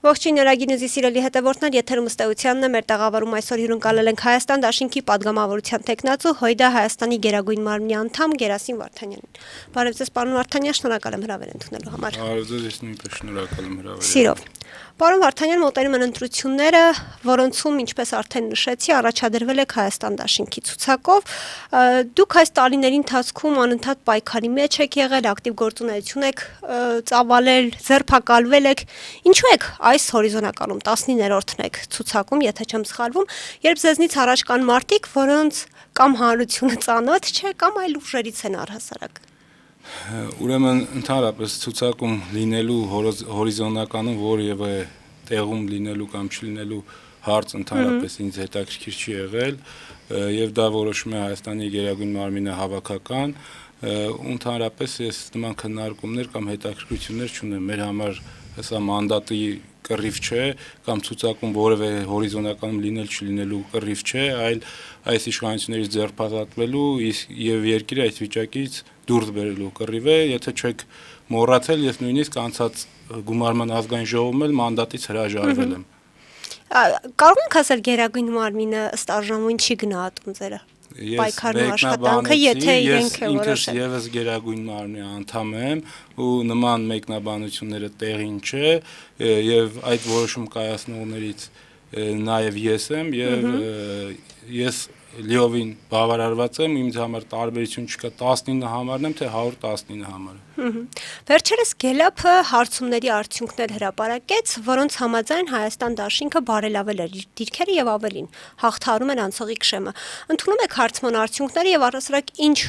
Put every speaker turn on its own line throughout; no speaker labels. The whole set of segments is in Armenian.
Ողջույն Նորագինուզի սիրելի հետևորդներ, եթերում ըստեյությանն է, մեր տաղավարում այսօր հյուրընկալել ենք Հայաստան դաշինքի պատգամավորության տեխնացու Հույդա Հայաստանի Գերագույն մարմնի անդամ Գերասիմ Վարդանյանին։ Բարև ձեզ, պարոն Վարդանյան, շնորհակալ եմ հրավեր ընդունելու համար։
Բարև ձեզ, ես նույնպես շնորհակալ եմ հրավերի։
Սիրով։ Պարոն Վարդանյան, մոտենում են ընտրությունները, որոնցում, ինչպես արդեն նշեցի, առաջադրվել եք Հայաստան դաշինքի ցուցակով։ Դուք այս տարիների ընթացքում անընդհատ պայքարի մեջ եք եղել, ակտիվ գործունեություն եք ծավալել, ձերբակալվել եք։ Ինչու եք այս հորիզոնականում 19-րդն եք ցուցակում, եթե չեմ սխալվում, երբ ձեզնից առաջ կան մարդիկ, որոնց կամ հանրությունը ծանոթ չէ, կամ այլ ուժերից են առհասարակ։
Ուրեմն ընդհանրապես ցուցակում լինելու հորիզոնականում որևէ տեղում լինելու կամ չլինելու հարց ընդհանրապես ինձ հետաքրքիր չի եղել եւ դա որոշում է Հայաստանի Գերագույն մարմինը հավաքական ընդհանրապես ես նման քննարկումներ կամ հետաքրքրություններ չունեմ մեր համար հեսա մանդատի կռիվ չէ կամ ցուցակում որևէ հորիզոնականում լինել չլինելու կռիվ չէ այլ այս իշխանություններից ձերբազատվելու եւ երկիրը այս վիճակից դուրս բերելու կռիվ է եթե չեք մոռացել ես նույնիսկ անցած գումարման ազգային ժողովում էլ մանդատից հրաժարվել եմ
Կարող եք ասել Գերագույն մարմինը ըստ արժանին չի գնահատում ձերը պայքարն աշխատանքը եթե իրենք է որոշել
Ես Գերագույն մարմնի անդամ եմ ու նման մեկնաբանությունները տեղին չէ եւ այդ որոշում կայացնողներից նաեւ ես եմ եւ ես լիովին բավարարված եմ ինձ համար տարբերություն չկա 19 համարն եմ թե 119 համարը
Վերջերս Գելափը հարցումների արդյունքներ հրապարակեց որոնց համաձայն Հայաստան դաշինքը բարելավել էր իր դիրքերը եւ ավելին հաղթահարում էր անցողիկ շեմը ընդունում եք հարցման արդյունքները եւ առասարակ ինչ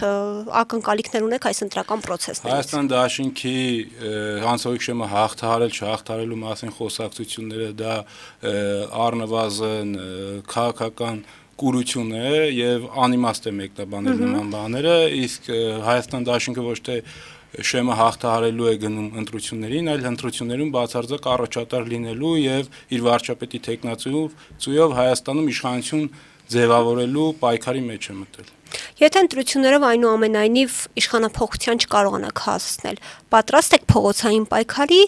ակնկալիքներ ունեք այս ընտրական process-ներից
Հայաստան դաշինքի անցողիկ շեմը հաղթահարել չհաղթահարելու մասին խոսակցությունները դա առնվազն քաղաքական կուրություն է եւ անիմաստ է մեկնաբանել նման բաները իսկ Հայաստան դաշինքը ոչ թե շեմը հաղթահարելու է գնում ընտրություններին այլ ընտրություններում բացարձակ առաջատար լինելու եւ իր վարչապետի տեխնացուով Հայաստանում իշխանություն ձևավորելու պայքարի մեջ է մտել
Եթե ընտրություններով այնուամենայնիվ իշխանափոխության չկարողանաք հասնել, պատրաստ եք փողոցային պայքարի,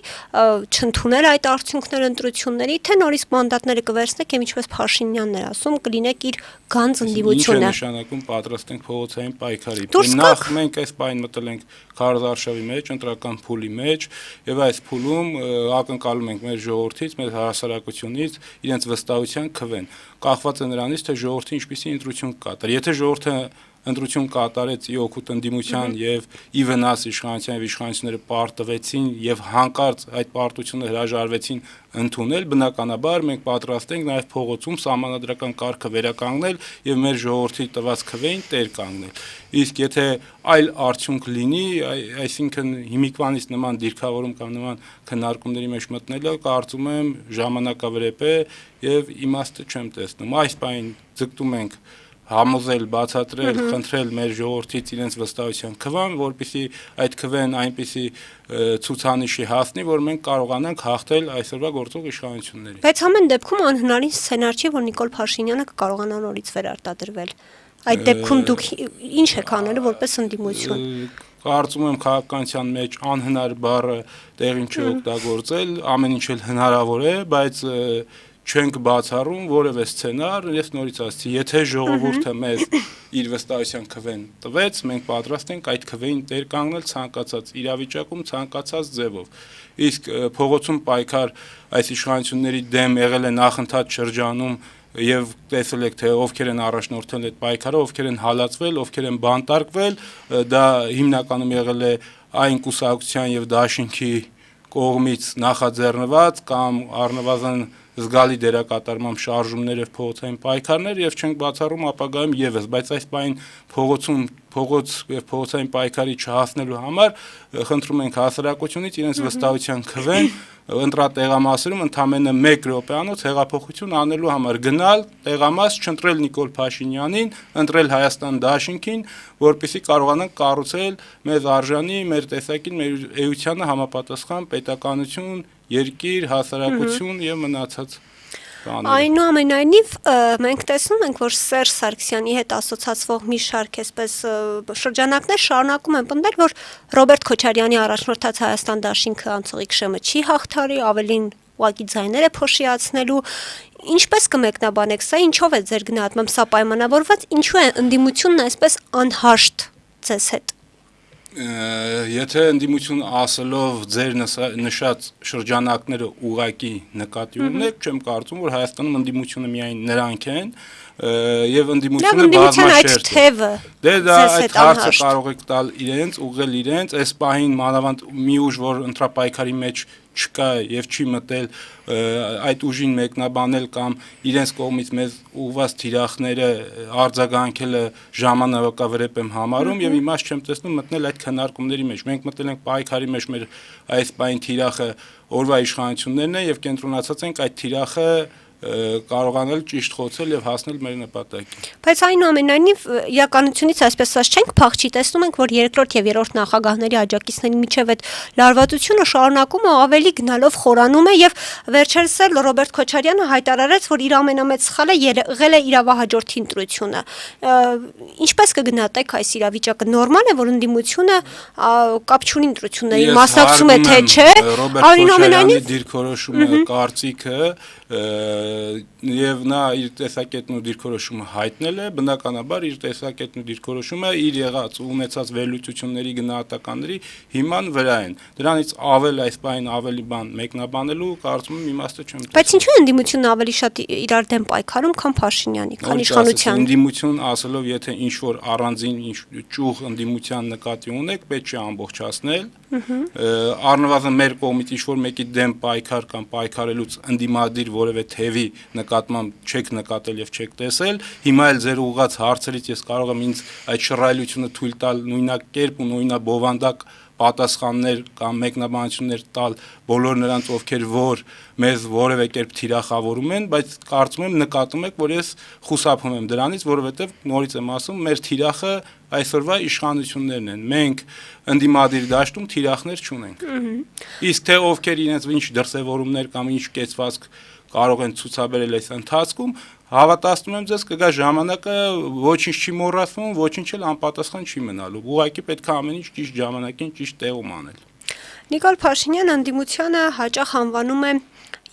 չընդունել այդ արդյունքները ընտրությունների, թե նորից մանդատները կվերցնեք եւ ինչպես Փաշինյանն էր ասում, կլինեք իր գանձ ընդդիմությունը։
Ինչ է նշանակում պատրաստ ենք փողոցային պայքարի։ Նախ մենք այս պայն մտել ենք քարոզարշավի մեջ, ընտրական փուլի մեջ եւ այս փուլում ակնկալում ենք մեր ժողովրդից, մեր հասարակությունից իրենց վստահության քվեն։ Կախված է նրանից, թե ժողովրդը ինչպիսի ընտրություն կկատարի։ Եթե ժողովրդը ընտրություն կատարեց ի օգուտ ընդդիմության եւ ի վնաս իշխանության եւ իշխանությունները պարտվեցին եւ հանկարծ այդ պարտությունը հրաժարվեցին ընդունել բնականաբար մենք պատրաստ ենք նաեւ փողոցում սահմանադրական կարգը վերականգնել եւ մեր ժողովրդի տված քվեին տեր կանգնել իսկ եթե այլ արդյունք լինի այսինքն հիմիկվանից նման դիրքավորում կամ նման քննարկումների մեջ մտնելը կարծում եմ ժամանակավրեպ է եւ իմաստը չեմ տեսնում այս բան ձգտում ենք համոզել, բացատրել, խնդրել մեր ժողովրդից իրենց վստահության քվան, որպեսզի այդ քվեն այնպեսի ցուցանիշի հասնի, որ մենք կարողանանք հաղթել այսօրվա գործող իշխանություններին։
Բայց ամեն դեպքում անհնարին սցենար չի, որ Նիկոլ Փաշինյանը կկարողանա նորից վերարտադրվել։ Այդ դեպքում դուք ինչ եք անելու որպես ընդդիմություն։
Կարծում եմ քաղաքականության մեջ անհնար բառը տեղին չի օգտագործել, ամեն ինչ էլ հնարավոր է, բայց չենք բացառում որևէ սցենար, ես նորից ասացի, եթե ժողովուրդը մեզ իր վստահության քվեն տվեց, մենք պատրաստ ենք այդ քվեին տեր կանգնել ցանկացած իրավիճակում, ցանկացած ձևով։ Իսկ փողոցում պայքար այս իշխանությունների դեմ եղել է նախընթաց շրջանում եւ տեսել եք թե ովքեր են առաջնորդել այդ պայքարը, ովքեր են հալածվել, ովքեր են բանտարկվել, դա հիմնականում եղել է այն կուսակցության եւ դաշինքի կողմից նախաձեռնված կամ առնվազն զգալի դերակատարմամբ շարժումներ եւ փողոցային պայքարներ եւ չենք բացառում ապագայում եւս, բայց այս բան փողոց եւ փողոցային պայքարի չհասնելու համար խնդրում ենք հասարակությունից իրենց վստահության քվեն ընտրատեղամասերում ընդամենը 1 րոպեանոց հեղափոխություն անելու համար գնալ տեղամաս չընտրել Նիկոլ Փաշինյանին, ընտրել Հայաստան դաշինքին, որպեսզի կարողանանք կառուցել մեզ արժանի, մեր տեսակին, մեր էությանը համապատասխան պետականություն, երկիր, հասարակություն եւ մնացած
Այնուամենայնիվ մենք տեսնում ենք, որ Սերժ Սարգսյանի հետ ասոցացվող մի շարք այսպես շրջանակներ շարունակում են պնդել, որ Ռոբերտ Քոչարյանի առաջնորդած Հայաստան դաշինքը անցողիկ շեմը չի հաղթարի, ավելին ուղղակի ձայները փոշիացնելու, ինչպես կմեկնաբանեք սա, ինչով է ձեր գնահատմամբ սա պայմանավորված, ինչու է ընդդիմությունն այսպես անհաշտ ձեզ հետ։
Եթե ընդդիմություն ասելով ձեր նշած շրջանակները ուղակի նկատի ունեք, չեմ կարծում, որ Հայաստանում ընդդիմությունը միայն նրանք են, եւ ընդդիմությունը բազմաշերտ է։ Դե դա այդ հարցը կարող եք տալ իրենց, ուղղել իրենց, այս պահին մանավանդ մի ուժ, որ ընտրապայքարի մեջ չկա եւ չի մտել այդ ուժին մեկնաբանել կամ իրենց կողմից մեզ ուղված թիրախները արձագանքելը ժամանակավրեպ եմ համարում եւ իմաստ չեմ տեսնում մտնել այդ քննարկումների մեջ։ Մենք մտել ենք պայքարի մեջ, մեր այս պայն թիրախը օրվա իշխանություններն են եւ կենտրոնացած ենք այդ թիրախը կարողանել ճիշտ խոցել եւ հասնել մեր նպատակին։
Բայց այնուամենայնիվ իրականությունից այսպես ասած չենք փախչի, տեսնում ենք, որ երկրորդ եւ երրորդ նախագահների աջակիցների միջև այդ լարվածությունը շարունակում է ավելի գնալով խորանում է եւ վերջերս էլ Ռոբերտ Քոչարյանը հայտարարեց, որ իր ամենամեծ սխալը եղել է իրավահաջորդի ընտրությունը։ Ինչպես կգնահատեք այս իրավիճակը, նորմալ է, որ ընդդիմությունը կապ չունի ընտրությունների մասնակցում է թե չէ,
այնուամենայնիվ դիրքորոշումը կարծիքը եւ նա իր տեսակետն ու դիրքորոշումը հայտնել է, բնականաբար իր տեսակետն ու դիրքորոշումը իր եղած ունեցած վերլուծությունների գնահատականների հիման վրա են։ Դրանից ավել այս բան ավելի բան մեկնաբանելու կարծում եմ իմաստը չեմ տեսնում։
Բայց ինչու ընդդիմությունն ավելի շատ իրար դեմ պայքարում, քան Փաշինյանի, քան իշխանության։
Ընդդիմություն ասելով, եթե ինչ որ առանձին ճյուղ ընդդիմության նկատի ունեք, պետք չէ ամբողջացնել։ Առնվազն մեր կողմից ինչ որ մեկի դեմ պայքար կամ պայքարելուց ընդդիմադիր որևէ թևի նկատմամբ չեք նկատել եւ չեք տեսել, հիմա էլ ձեր ուղղած հարցերից ես կարող եմ ինձ այդ շռայլությունը թույլ տալ նույնակերպ ու նույնաբովանդակ պատասխաններ կամ մեկնաբանություններ տալ բոլոր նրանց, ովքեր որ մեզ որևէ կերպ թիրախավորում են, բայց կարծում եմ նկատում եք, որ ես խուսափում եմ դրանից, որովհետև նորից եմ ասում, մեր թիրախը այսօրվա իշխանություններն են։ Մենք ընդդիմադիր դաշտում թիրախներ չունենք։ Իսկ թե ովքեր իրենց ինչ դրսևորումներ կամ ինչ կեցվածք կարող են ցուցաբերել այս ընթացքում, հավատացնում եմ ձեզ կգա ժամանակը ոչինչ չի մոռացվում, ոչինչ էլ անպատասխան չի մնալու։ Ուղղակի պետք է ամեն ինչ ճիշտ ժամանակին, ճիշտ տեղում անել։
Նիկոլ Փաշինյանը ընդդիմությանը հաճախ անվանում է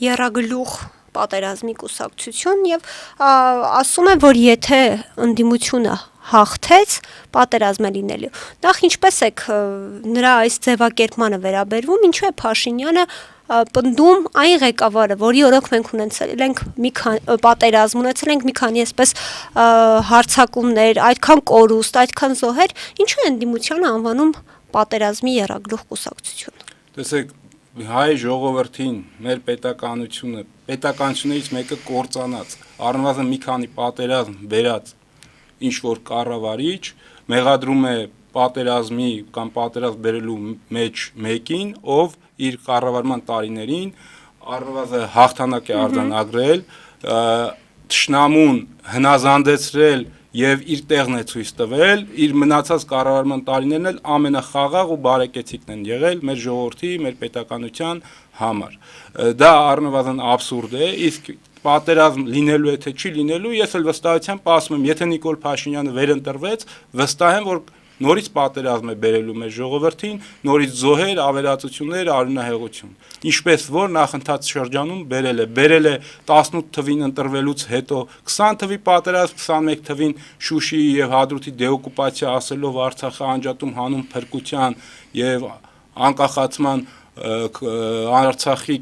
եռագլուխ պատերազմի կուսակցություն եւ ասում է, որ եթե ընդդիմությունը հաղթեց, պատերազմ է լինելու։ Նախ ինչպես եք նրա այս ձևակերպմանը վերաբերվում, ինչու է Փաշինյանը պնդում այն ղեկավարը, որի օրոք մենք ունեցել ենք մի քանի պատերազմ, ունեցել ենք մի քանի այսպես հարձակումներ, այդքան կորուստ, այդքան զոհեր, ինչու է ընդդիմությանը անվանում պատերազմի եռագլուխ կուսակցություն։
Տեսեք, հայ ժողովրդին մեր պետականություններից մեկը կործանած, առնվազն մի քանի պատերազմ վերած ինչ որ կառավարիչ մեղադրում է պատերազմի կամ պատերազմ բերելու մեջ մեկին, ով իր կառավարման տարիներին առնվազն հաղթանակ է արձանագրել, թշնամուն հնազանդեցրել եւ իր տեղն է ցույց տվել, իր մնացած կառավարման տարիներն էլ ամենախաղաղ ու բարեկեցիկն են եղել մեր ժողովրդի, մեր պետականության համար։ Դա առնվազն աբսուրդ է, իսկ պատերազմ լինելու է թե չի լինելու, ես էլ վստահությամբ ասում եմ, եթե Նիկոլ Փաշինյանը վերընտրվեց, վստահ եմ, որ նորից պատերազմ է բերելու մեր ժողովրդին, նորից զոհեր, ավերածություններ, արյունահեղություն։ Ինչպես որ նախընթաց շրջանում բերել է 18 թվին ընտրվելուց հետո 20 թվի պատերազմ, 21 թվին Շուշիի եւ Հադրութի դեօկուպացիա ասելով Արցախը անջատում հանուն փրկության եւ անկախացման Արցախի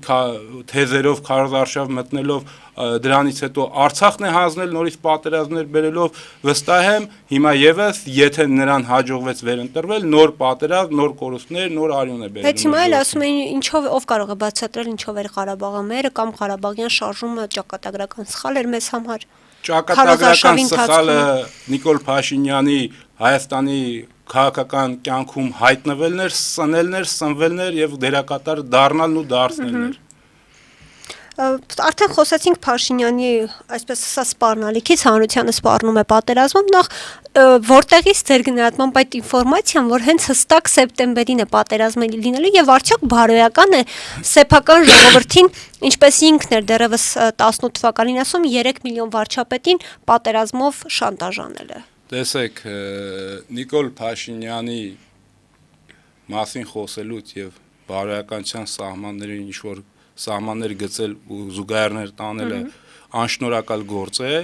թեզերով քարոզարշավ մտնելով դրանից հետո Արցախն է հանձնել նորից պատերազմներ բերելով վստահ եմ հիմա եւս եթե նրան հաջողվեց վերընտրվել նոր պատերազմ, նոր կորուստներ, նոր արյուն է բերելու։
Բայց հիմա էլ ասում են ինչով ով կարող է բացատրել ինչով էր Ղարաբաղը մերը կամ Ղարաբաղյան շարժումը ճակատագրական սխալ էր մեզ համար։
Ճակատագրական սխալը Նիկոլ Փաշինյանի Հայաստանի քաղաքական կյանքում հայտնվելն էր, սնելն էր, սնվելն էր եւ դերակատար դառնալն ու դարձնելն էր։
Արդեն խոսեցինք Փաշինյանի այսպես ասած սպառնալիքից, հանրությանը սպառնում է պատերազմով, նախ որտեղից ձեր գնահատմամբ այդ ինֆորմացիան, որ հենց հստակ սեպտեմբերին է պատերազմը լինելու եւ արդյոք բարոյական է սեփական ժողովրդին, ինչպես ինքն էր դեռևս 18 թվականին ասում 3 միլիոն վարչապետին պատերազմով շանտաժանելը։
Տեսեք, Նիկոլ Փաշինյանի մասին խոսելուց եւ բարոյականության սահմանների ինչ որ սահմաններ գծել ու զուգահեռներ տանելը անշնորհակալ գործ է,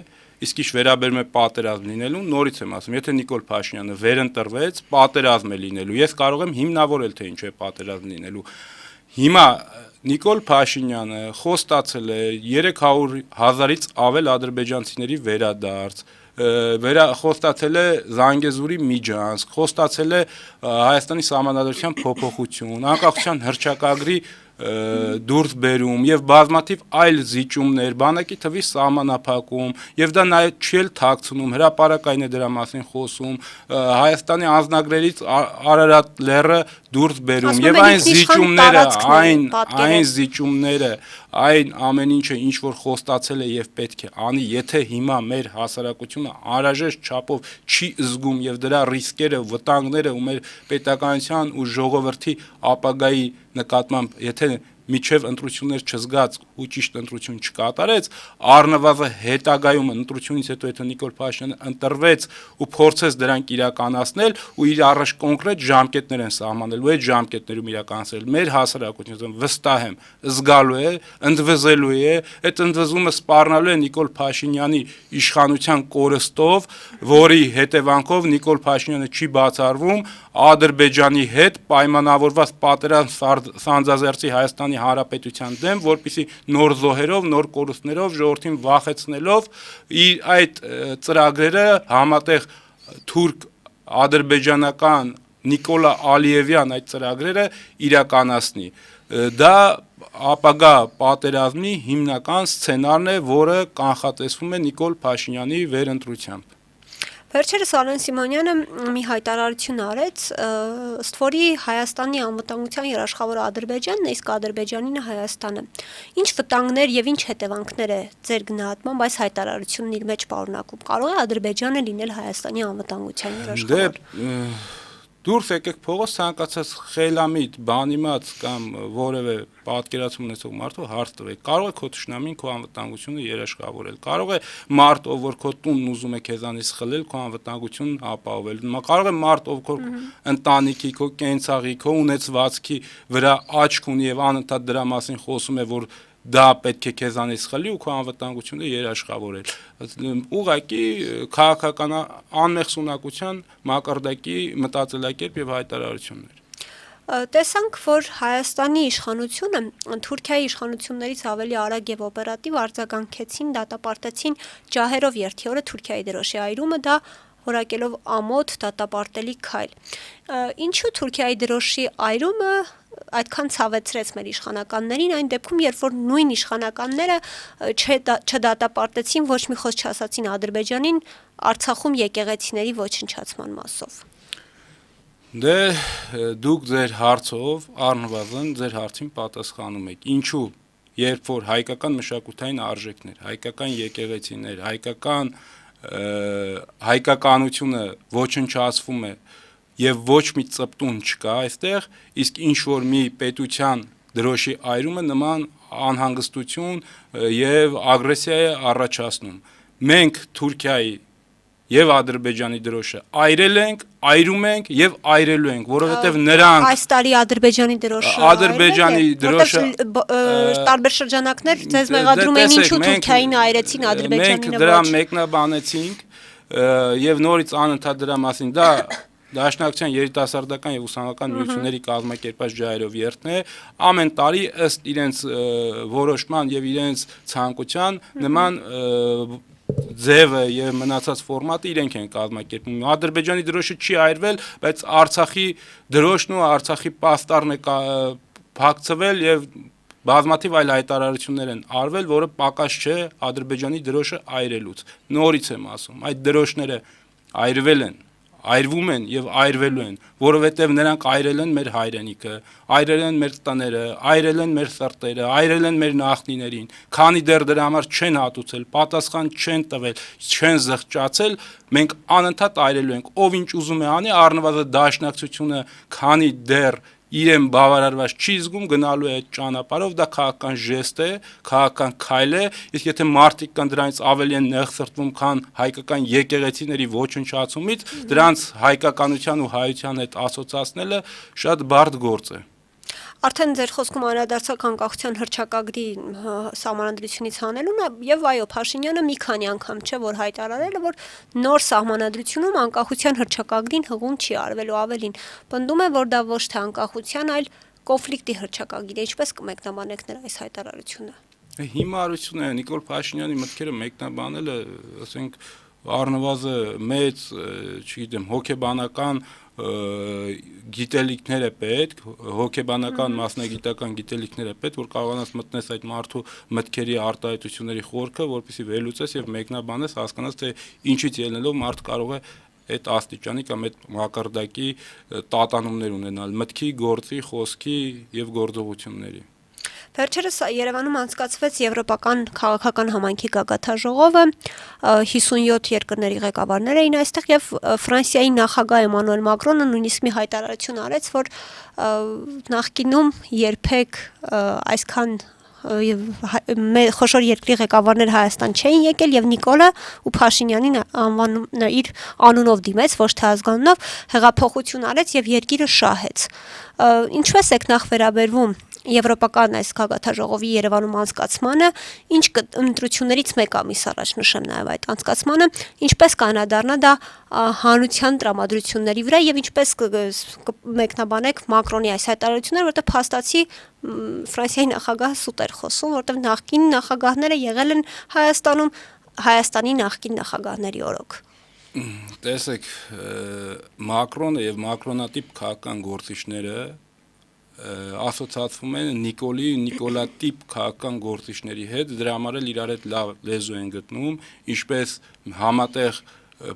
իսկ ինչ վերաբերում է պատերազմ լինելուն, նորից եմ ասում, եթե Նիկոլ Փաշինյանը վերընտրվեց, պատերազմ է լինելու, ես կարող եմ հիմնավորել, թե ինչու է պատերազմ լինելու։ Հիմա Նիկոլ Փաշինյանը խոստացել է 300,000-ից ավել ադրբեջանցիների վերադարձ, խոստացել է Զանգեզուրի միջանցք, խոստացել է Հայաստանի սահմանադրության փոփոխություն, անկախության հռչակագրի դուրս բերում եւ բազմաթիվ այլ զիջումներ, բանակի թվի սահմանափակում, եւ դա նաեւ չի էլ թաքցնում, հրապարակային է դրա մասին խոսում, Հայաստանի անձնագրերից Արարատ լեռը դուրս բերում եւ այն զիջումները, այն ամեն ինչը ինչ որ խոստացել է եւ պետք է անի, եթե հիմա մեր հասարակությունը անհրաժեշտ չափով չի զգում եւ դրա ռիսկերը, վտանգները ու մեր պետականության ու ժողովրդի ապագայի նկատմամբ, եթե միջև ընտրություններ չզգաց ու ճիշտ ընտրություն չկատարեց, առնվազն հետագայում ընտրությունից հետո եթե Նիկոլ Փաշինյանը ընտրվեց ու փորձեց դրանք իրականացնել ու իր առաջ կոնկրետ ժամկետներ են սահմանելու, այդ ժամկետներում իրականացնել, մեր հասարակությունը վստահ եմ զգալու է, ընդվզելու է, այդ ընդվզումը սպառնալու է Նիկոլ Փաշինյանի իշխանության կորստով, որի հետևանքով Նիկոլ Փաշինյանը չի բացառվում Ադրբեջանի հետ պայմանավորված պատերազմ սանձազերծի Հայաստանի Հանրապետության դեմ, որպեսզի նոր զոհերով, նոր կորուստներով, ժողովրդին վախեցնելով իր այդ ծրագրերը համատեղ թուրք-ադրբեջանական Նիկոլա Ալիևյան այդ ծրագրերը իրականացնի։ Դա ապագա պատերազմի հիմնական սցենարն է, որը կանխատեսվում է Նիկոլ Փաշինյանի վերընտրությամբ։
Վերջերս Արեն Սիմոնյանը մի հայտարարություն արեց, ըստ որի Հայաստանի անվտանգության երաշխավորը Ադրբեջանն է, իսկ Ադրբեջանինը Հայաստանը։ Ինչ վտանգներ եւ ինչ հետևանքներ է ձեր գնահատմամբ այս հայտարարությունն իր մեջ պարունակում։ Կարող է Ադրբեջանը լինել Հայաստանի անվտանգության երաշխավոր։
Դուրս եկեք փողոց ցանկացած խելամիտ, բանիմաց կամ որևէ պատկերացում ունեցող մարդու հարց տվեք։ Կարող է քո թշնամին քո անվտանգությունը երաշխավորել։ Կարող է մարդ, ով որ քո տունն ուզում է քեզանից խլել, քո անվտանգությունն ապահովել։ Կարող է մարդ, ով քո ընտանիքի, քո կենցաղի, քո ունեցվածքի վրա աչք ունի եւ անընդհատ դրա մասին խոսում է, որ դա պետք է քեզանից խլի ու քո անվտանգությունը երաշխավորել։ Ուղղակի քաղաքական անմեղսունակության մակարդակի մտածելակերպ եւ հայտարարություններ։
Տեսանք, որ Հայաստանի իշխանությունը Թուրքիայի իշխանություններից ավելի արագ եւ օպերատիվ արձագանքեցին, դատապարտեցին ջահերով երթի օրը Թուրքիայի դրոշի այրումը, դա որակելով ամոթ դատապարտելի քայլ։ Ինչու Թուրքիայի դրոշի այրումը այդքան ցավեցրեց մեր իշխանականներին, այն դեպքում, երբ որ նույն իշխանականները չդատապարտեցին, ոչ մի խոսք չասացին Ադրբեջանին Արցախում եկեղեցիների ոչնչացման մասով։
Դե դուք ձեր հարցով առնվազն ձեր հարցին պատասխանում եք։ Ինչու, երբ որ հայկական մշակութային արժեքներ, հայկական եկեղեցիներ, հայկականությունը ոչնչացվում է եւ ոչ մի ծպտուն չկա այստեղ, իսկ ինչ որ մի պետության դրոշի այրումը նման անհանգստություն եւ ագրեսիա է առաջացնում։ Մենք Թուրքիայի եւ Ադրբեջանի դրոշը այրել ենք, այրում ենք եւ այրելու ենք, որովհետեւ նրանք
այս տարի Ադրբեջանի դրոշը տարբեր շրջանակներ ձեզ մեղադրում են ինչու Թուրքիային այրեցին Ադրբեջանին։
Մենք դրա մեկնաբանեցինք եւ նորից անընդհատ դրա մասին դա Դաշնակցության երիտասարդական եւ ուսանողական միությունների կազմակերպած ջահերով երթն է, ամեն տարի ըստ իրենց որոշման եւ իրենց ցանկության նման ձևը եւ մնացած ֆորմատը իրենք են կազմակերպում։ Ադրբեջանի դրոշը չի այրվել, բայց Արցախի դրոշն ու Արցախի պաստառն է փակցվել եւ բազմաթիվ այլ հայտարարություններ են արվել, որը պակաս չէ Ադրբեջանի դրոշը այրելուց։ Նորից եմ ասում, այդ դրոշները այրվել են, այրվում են եւ այրվելու են, որովհետեւ նրանք այրել են մեր հայրենիքը, այրել են մեր տները, այրել են մեր սրտերը, այրել են մեր նախնիներին, քանի դեռ դրա համար չեն հատուցել, պատասխան չեն տվել, չեն զղջացել, մենք անընդհատ այրելու ենք, ով ինչ ուզում է անի, առնվազն Դաշնակցությունը, քանի դեռ իրեն բավարարված չի զգում, գնալու է այդ ճանապարհով, դա քաղաքական ժեստ է, քաղաքական քայլ է, իսկ եթե մարդիկ կան դրանից ավելի են նեղսրտվում, քան հայկական եկեղեցիների ոչնչացումից, դրանց հայկականության ու հայության հետ ասոցացնելը շատ բարդ գործ է։
Արդեն ձեր խոսքում անդրադարձակ անկախության հռչակագրի սահմանադրությունից հանելուն եւ այո Փաշինյանը մի քանի անգամ չէ որ հայտարարել է որ նոր սահմանադրությունում անկախության հռչակագրին հղում չի արվելու ավելին պնդում է որ դա ոչ թե անկախության այլ կոնֆլիկտի հռչակագիր է ինչպես կմեկնաբանեք նրա այս հայտարարությունը
Հիմարությունը Նիկոլ Փաշինյանի մտքերը մեկնաբանելը ասենք առնվազն մեծ չգիտեմ հոգեբանական գիտելիքներ է պետք, հոգեբանական մասնագիտական գիտելիքներ է պետք, որ կարողանաս մտնես այդ մարդու մտքերի արտահայտությունների խորքը, որպեսզի վերլուծես եւ մեկնաբանես, հասկանաս թե ինչից ելնելով մարդը կարող է այդ աստիճանի կամ այդ մակարդակի տատանումներ ունենալ մտքի, գործի, խոսքի եւ գործողությունների
Վերջերս Երևանում անցկացվեց Եվրոպական քաղաքական համայնքի գագաթաժողովը 57 երկրների ղեկավարներ էին այստեղ եւ Ֆրանսիայի նախագահ Էմանուել Մակրոնը նույնիսկ մի հայտարարություն արեց, որ նախկինում երբեք այսքան խոշոր երկրի ղեկավարներ Հայաստան չէին եկել եւ Նիկոլը ու Փաշինյանին անվանում իր անունով դիմեց ոչ թե ազգանունով հեղափոխություն արեց եւ երկիրը շահեց ինչպես եք նախ վերաբերվում Եվրոպական այս գագաթաժողովի Երևանում անցկացմանը ինչ ընտրություններից մեկ ամիս առաջ նշեմ նաեւ այդ անցկացմանը ինչպես կանադառնա դա հանրության տրամադրությունների վրա եւ ինչպես կմեկնաբանեք Մակրոնի այս հայտարարությունները որտեղ փաստացի Ֆրանսիայի նախագահը սուտ էր խոսում որտեղ նախկին նախագահները եղել են Հայաստանում Հայաստանի նախկին նախագահների օրոք
Տեսեք Մակրոնը եւ մակրոնատիպ քաղաքական գործիչները ասոցացվում են Նիկոլատիպ քաղաքական գործիչների հետ, դրա համար էլ իրար հետ լավ լեզու են գտնում, ինչպես համատեղ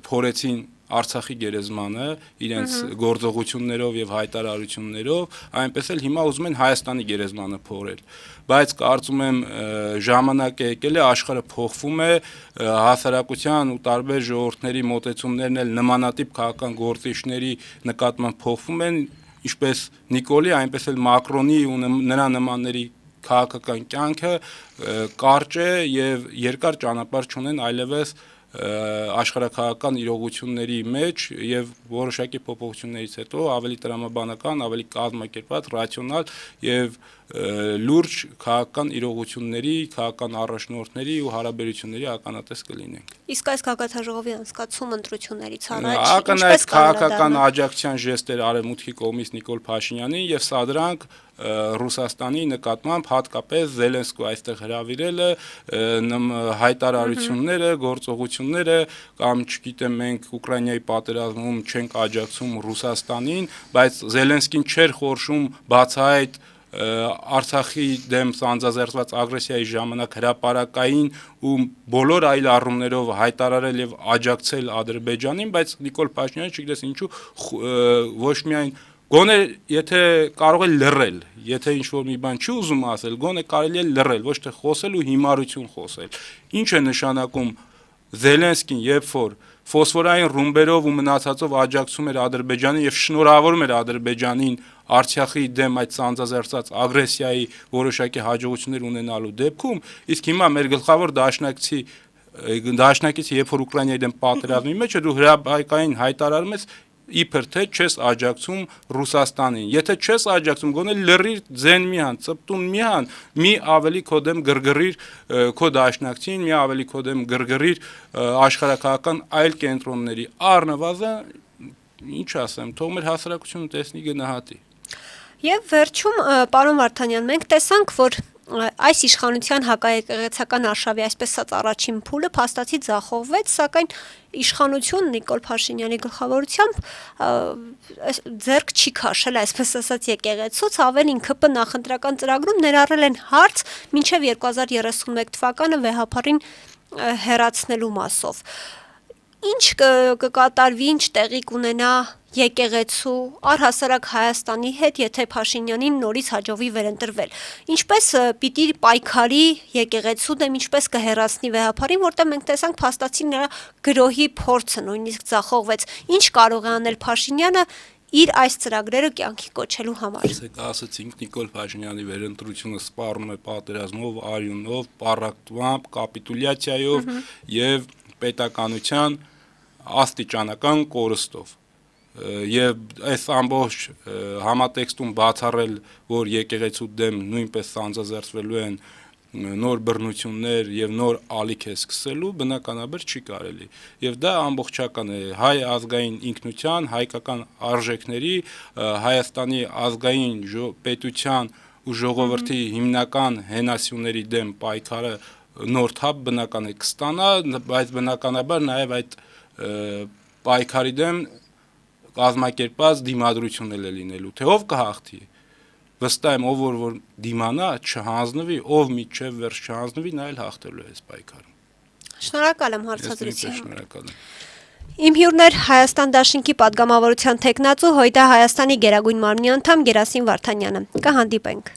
փորեցին Արցախի գերեզմանը իրենց գործողություններով եւ հայտարարություններով, այնպես էլ հիմա ուզում են Հայաստանի գերեզմանը փորել։ Բայց կարծում եմ ժամանակ է եկել է, աշխարհը փոխվում է, հասարակության ու տարբեր ժողովուրդների մոտեցումներն էլ նմանատիպ քաղաքական գործիչների նկատմամբ փոխվում են ինչպես Նիկոլի, այնպես էլ Մակրոնի ու նրա նմանների քաղաքական կյանքը կարճ է եւ երկար ճանապարհ չունեն այլևս աշխարհակաղակական իրողությունների մեջ եւ որոշակի փոփոխություններից հետո ավելի տրամաբանական, ավելի կազմակերպված, ռացիոնալ եւ լուրջ քաղաքական իրողությունների, քաղաքական առաջնորդների ու հարաբերությունների ականատես կլինենք։
Իսկ այս գագաթաժողովի անցկացում ընտրություններից առաջ
ակնհայտ քաղաքական աջակցության ժեստեր արևմուտքի կողմից Նիկոլ Փաշինյանին եւ սա դրանք Ռուսաստանի նկատմամբ հատկապես Զելենսկու այստեղ հրավիրելը հայտարարությունները, գործողությունները կամ չգիտեմ մենք Ուկրաինայի պատերազմում չենք աջակցում Ռուսաստանին, բայց Զելենսկին չէր խորշում բացահայտ Արցախի դեմ սանձազերծված ագրեսիայի ժամանակ հրապարակային ու բոլոր այլ առումներով հայտարարել եւ աջակցել Ադրբեջանին, բայց Նիկոլ Փաշինյանը չգիտես ինչու ոչ միայն գոնե եթե կարող է լռել, եթե ինչ-որ մի բան չի ուզում ասել, գոնե կարելի է լռել, ոչ թե խոսել ու հիմարություն խոսել։ Ինչ է նշանակում Զելենսկին, երբ որ ֆոսֆորային ռումբերով ու մնացածով աջակցում էր Ադրբեջանին եւ շնորհավորում էր Ադրբեջանին Արցախի դեմ այդ սանձազերծած ագրեսիայի որոշակի հաջողություններ ունենալու դեպքում, իսկ հիմա մեր գլխավոր դաշնակիցը երբ որ Ուկրաինայի դեմ պատերազմի մեջ է, դու հրապարակային հայտարարում ես իբր թե չես աջակցում Ռուսաստանին։ Եթե չես աջակցում, գոնե լռիր, ձեն մի հան, ծպտուն մի հան, մի ավելի քո դեմ գրգռիր քո դաշնակցին, մի ավելի քո դեմ գրգռիր աշխարհակաղակական այլ կենտրոնների։ Առնվազն ինչ ասեմ, թող մեր հասարակությունը տեսնի գնահատի։
Եվ վերջում պարոն Վարդանյան, մենք տեսանք, որ այս իշխանության հակաեկեղեցական արշավի այսպես ասած առաջին փուլը փաստացի ձախողվեց, սակայն իշխանություն Նիկոլ Փաշինյանի գլխավորությամբ ձեռք չի քաշել, այսպես ասած եկեղեցուց, ավելին ԿՊ նախընտրական ծրագրում ներառել են հարց մինչև 2031 թվականը վեհապարին հեռացնելու մասով։ Ինչ կկատարվի, ինչ տեղի կունենա եկեղեցու առհասարակ Հայաստանի հետ, եթե Փաշինյանին նորից հաջողվի վերընտրվել։ Ինչպես պիտի պայքարի եկեղեցու դեմ, ինչպես կհեռացնի վեհապարին, որտեղ մենք տեսանք փաստացի նրա գրոհի փորձը նույնիսկ ձախողվեց։ Ինչ կարող է անել Փաշինյանը իր այս ծրագրերը կյանքի կոչելու համար։
Իսկ ասացինք Նիկոլ Փաշինյանի վերընտրությունը սպառնում է պատերազմով, արյունով, պառակտմամբ, կապիտուլյացիայով եւ պետականության աստիճանական կորստով։ եւ այս ամբողջ համատեքստում բացառել, որ եկեղեցու դեմ նույնպես սանձազերծվելու են նոր բռնություններ եւ նոր ալիք է սկսելու, բնականաբար չի կարելի։ Եվ դա ամբողջական է հայ ազգային ինքնության, հայկական արժեքների, Հայաստանի ազգային պետության ու ժողովրդի հիմնական հենասյուների դեմ պայքարը նոր թափ բնական է կստանա, բայց բնականաբար նաեւ այդ պայքարի դեմ կազմակերպած դիմադրություն է լինելու, թե ով կհաղթի։ Վստահ եմ, ով որ դիմանա, չհանձնվի, ով միջև վերջ չհանձնվի, նա էլ հաղթելու է այս պայքարում։
Շնորհակալ եմ հարցազրույցի համար։
Շնորհակալ եմ։
Իմ հյուրներ Հայաստան դաշինքի падգամավորության տեխնացու Հույդա Հայաստանի Գերագույն մարմնի անդամ Գերասիմ Վարդանյանը։ Կհանդիպենք։